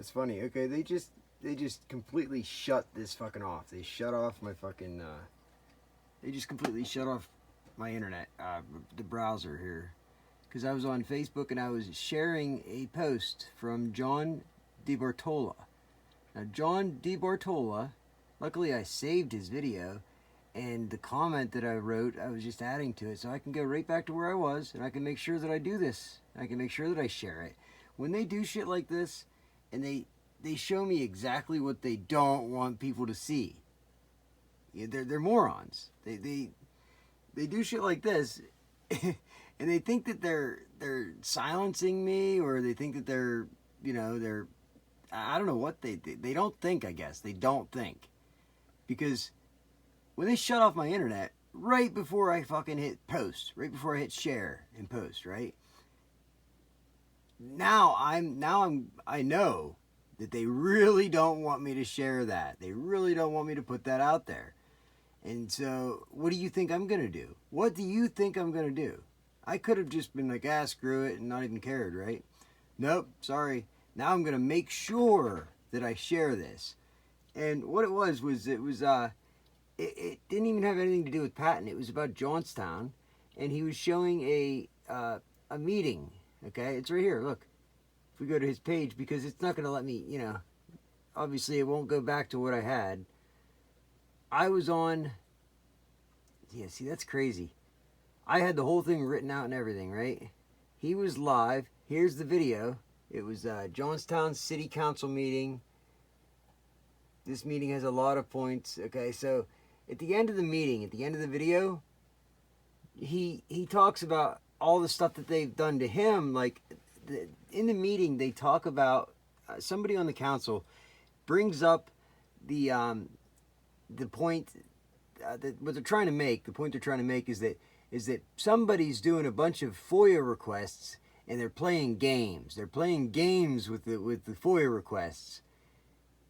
That's funny. Okay, they just completely shut this fucking off. They shut off my fucking. They just completely shut off my internet, the browser here, because I was on Facebook and I was sharing a post from John DeBartola. Now, John DeBartola, luckily I saved his video, and the comment that I wrote, I was just adding to it, so I can go right back to where I was, and I can make sure that I do this. I can make sure that I share it. When they do shit like this, and they show me exactly what they don't want people to see. Yeah, they're morons. They do shit like this, and they think that they're silencing me, or they think that they're I don't know what they don't think. I guess they don't think, because when they shut off my internet right before I fucking hit post, right before I hit share and post, right? I know that they really don't want me to share that. They really don't want me to put that out there. And so, what do you think I'm going to do? What do you think I'm going to do? I could have just been like, screw it, and not even cared, right? Nope, sorry. Now I'm going to make sure that I share this. And what it was it didn't even have anything to do with Patton. It was about Johnstown, and he was showing a meeting. Okay, it's right here. Look, if we go to his page, because it's not going to let me, obviously it won't go back to what I had. I was on, yeah, see, that's crazy. I had the whole thing written out and everything, right? He was live. Here's the video. It was Johnstown City Council meeting. This meeting has a lot of points. Okay, so at the end of the meeting, at the end of the video, he talks about all the stuff that they've done to him. Like, in the meeting, they talk about somebody on the council brings up the point that what they're trying to make. The point they're trying to make is that somebody's doing a bunch of FOIA requests and they're playing games. They're playing games with the FOIA requests,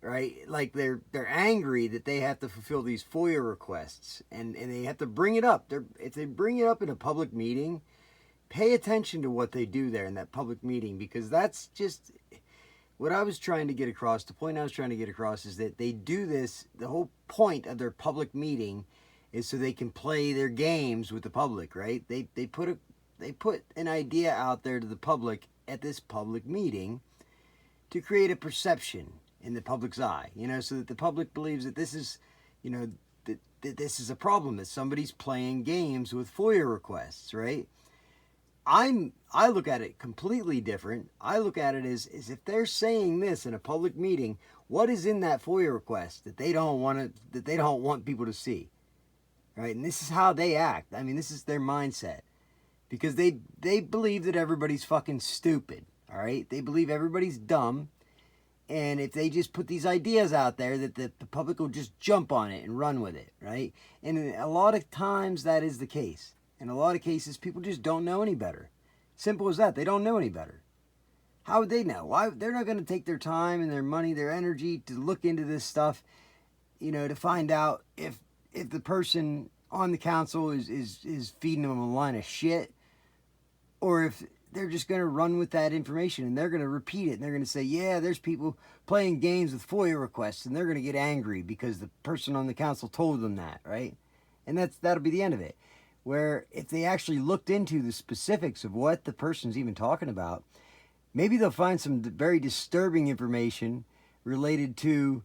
right? Like they're angry that they have to fulfill these FOIA requests and they have to bring it up. If they bring it up in a public meeting, pay attention to what they do there in that public meeting, because that's just what I was trying to get across. The point I was trying to get across is that they do this. The whole point of their public meeting is so they can play their games with the public, right? They put an idea out there to the public at this public meeting to create a perception in the public's eye, so that the public believes that this is, that this is a problem, that somebody's playing games with FOIA requests, right? I look at it completely different. I look at it as if they're saying this in a public meeting, what is in that FOIA request that they don't want people to see, right? And this is how they act. I mean, this is their mindset, because they believe that everybody's fucking stupid. All right, they believe everybody's dumb, and if they just put these ideas out there, that the public will just jump on it and run with it, right? And a lot of times that is the case. In a lot of cases, people just don't know any better. Simple as that. They don't know any better. How would they know? Why? They're not going to take their time and their money, their energy to look into this stuff, to find out if the person on the council is feeding them a line of shit, or if they're just going to run with that information and they're going to repeat it and they're going to say, yeah, there's people playing games with FOIA requests, and they're going to get angry because the person on the council told them that, right? And that'll be the end of it. Where if they actually looked into the specifics of what the person's even talking about, maybe they'll find some very disturbing information related to,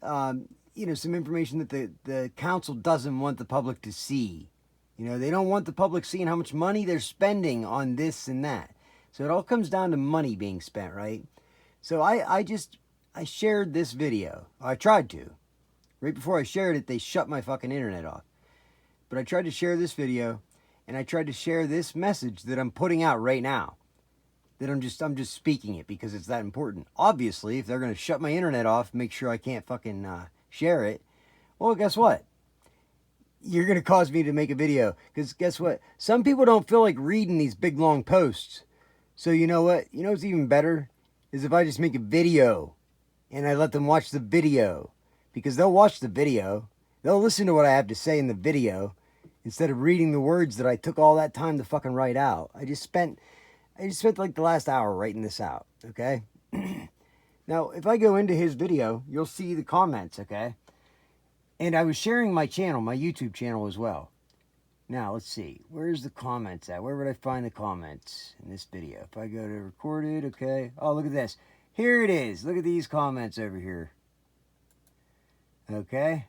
some information that the council doesn't want the public to see. They don't want the public seeing how much money they're spending on this and that. So it all comes down to money being spent, right? So I shared this video. I tried to. Right before I shared it, they shut my fucking internet off. But I tried to share this video, and I tried to share this message that I'm putting out right now. That I'm just speaking it because it's that important. Obviously, if they're going to shut my internet off, make sure I can't fucking share it, well, guess what? You're going to cause me to make a video. Because guess what? Some people don't feel like reading these big, long posts. So you know what? You know what's even better? Is if I just make a video, and I let them watch the video. Because they'll watch the video. They'll listen to what I have to say in the video instead of reading the words that I took all that time to fucking write out. I just spent like the last hour writing this out, okay? Now, if I go into his video, you'll see the comments, okay? And I was sharing my channel, my YouTube channel as well. Now, let's see. Where's the comments at? Where would I find the comments in this video? If I go to recorded, okay. Oh, look at this. Here it is. Look at these comments over here. Okay.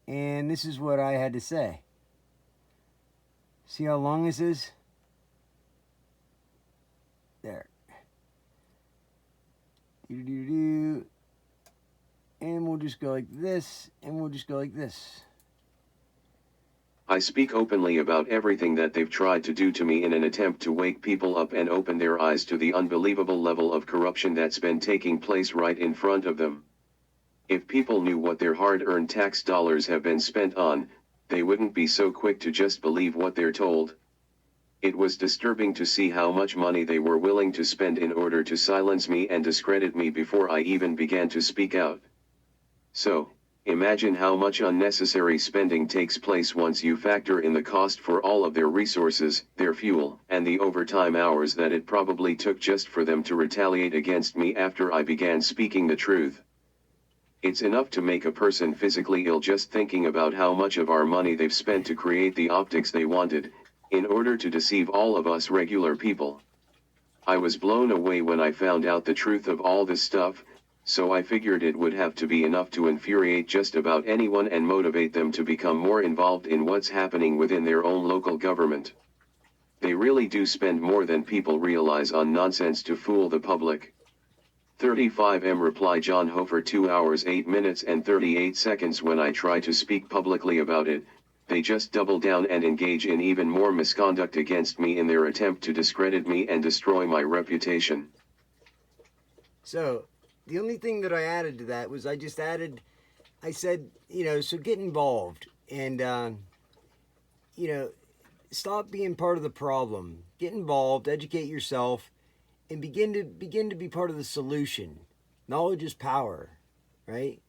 And this is what I had to say. See how long this is? There. And we'll just go like this, and we'll just go like this. I speak openly about everything that they've tried to do to me in an attempt to wake people up and open their eyes to the unbelievable level of corruption that's been taking place right in front of them. If people knew what their hard-earned tax dollars have been spent on, they wouldn't be so quick to just believe what they're told. It was disturbing to see how much money they were willing to spend in order to silence me and discredit me before I even began to speak out. So, imagine how much unnecessary spending takes place once you factor in the cost for all of their resources, their fuel, and the overtime hours that it probably took just for them to retaliate against me after I began speaking the truth. It's enough to make a person physically ill just thinking about how much of our money they've spent to create the optics they wanted, in order to deceive all of us regular people. I was blown away when I found out the truth of all this stuff, so I figured it would have to be enough to infuriate just about anyone and motivate them to become more involved in what's happening within their own local government. They really do spend more than people realize on nonsense to fool the public. 35M reply John Hofer 2 hours 8 minutes and 38 seconds When I try to speak publicly about it, they just double down and engage in even more misconduct against me in their attempt to discredit me and destroy my reputation. So, the only thing that I added to that was I said, so get involved and, stop being part of the problem. Get involved, educate yourself, and begin to be part of the solution. Knowledge is power, right?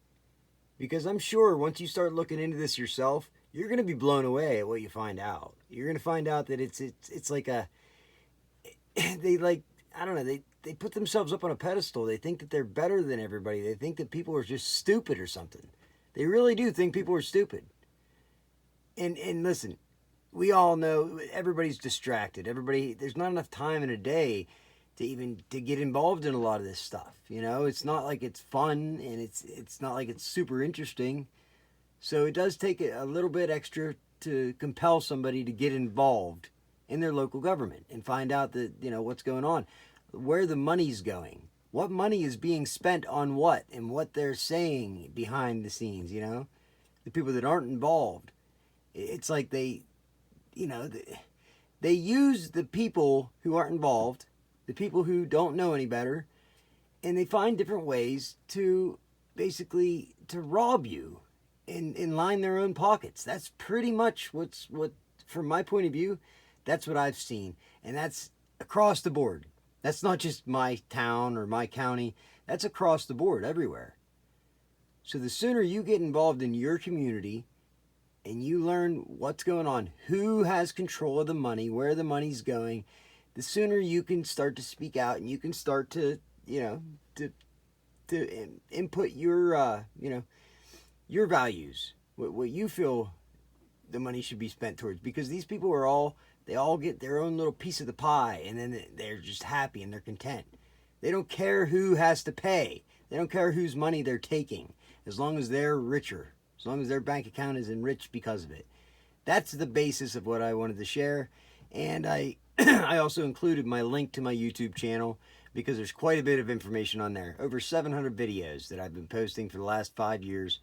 Because I'm sure once you start looking into this yourself, you're going to be blown away at what you find out. You're going to find out that it's like they put themselves up on a pedestal. They think that they're better than everybody. They think that people are just stupid or something. They really do think people are stupid. And listen, we all know everybody's distracted. There's not enough time in a day to get involved in a lot of this stuff. It's not like it's fun, and it's not like it's super interesting. So it does take a little bit extra to compel somebody to get involved in their local government and find out that, what's going on, where the money's going, what money is being spent on what, and what they're saying behind the scenes, the people that aren't involved. It's like they use the people who aren't involved, the people who don't know any better, and they find different ways to basically to rob you and line their own pockets. That's pretty much what from my point of view, that's what I've seen. And that's across the board. That's not just my town or my county. That's across the board, everywhere. So the sooner you get involved in your community and you learn what's going on, who has control of the money, where the money's going, the sooner you can start to speak out and you can start to, to input your, your values, what you feel the money should be spent towards. Because these people they all get their own little piece of the pie, and then they're just happy and they're content. They don't care who has to pay. They don't care whose money they're taking, as long as they're richer, as long as their bank account is enriched because of it. That's the basis of what I wanted to share. And I I also included my link to my YouTube channel, because there's quite a bit of information on there. Over 700 videos that I've been posting for the last 5 years.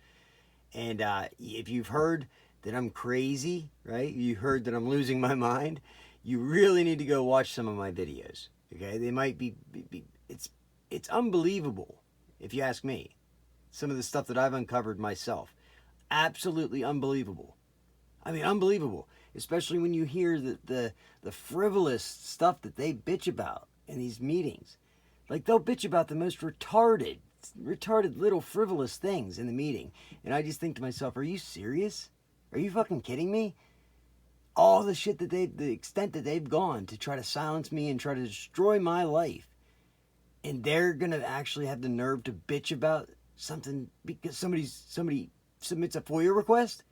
And if you've heard that I'm crazy, right? You heard that I'm losing my mind. You really need to go watch some of my videos. Okay, they might be it's unbelievable, if you ask me. Some of the stuff that I've uncovered myself, absolutely unbelievable. I mean, unbelievable. Especially when you hear the frivolous stuff that they bitch about in these meetings. Like, they'll bitch about the most retarded little frivolous things in the meeting. And I just think to myself, are you serious? Are you fucking kidding me? All the shit the extent that they've gone to try to silence me and try to destroy my life. and they're gonna actually have the nerve to bitch about something because somebody submits a FOIA request,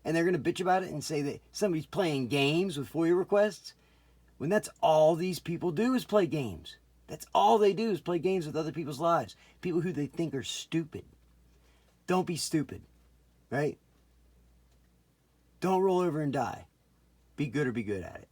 and they're gonna bitch about it and say that somebody's playing games with FOIA requests, when that's all these people do is play games. That's all they do is play games with other people's lives. People who they think are stupid. Don't be stupid, right? Don't roll over and die. Be good or be good at it.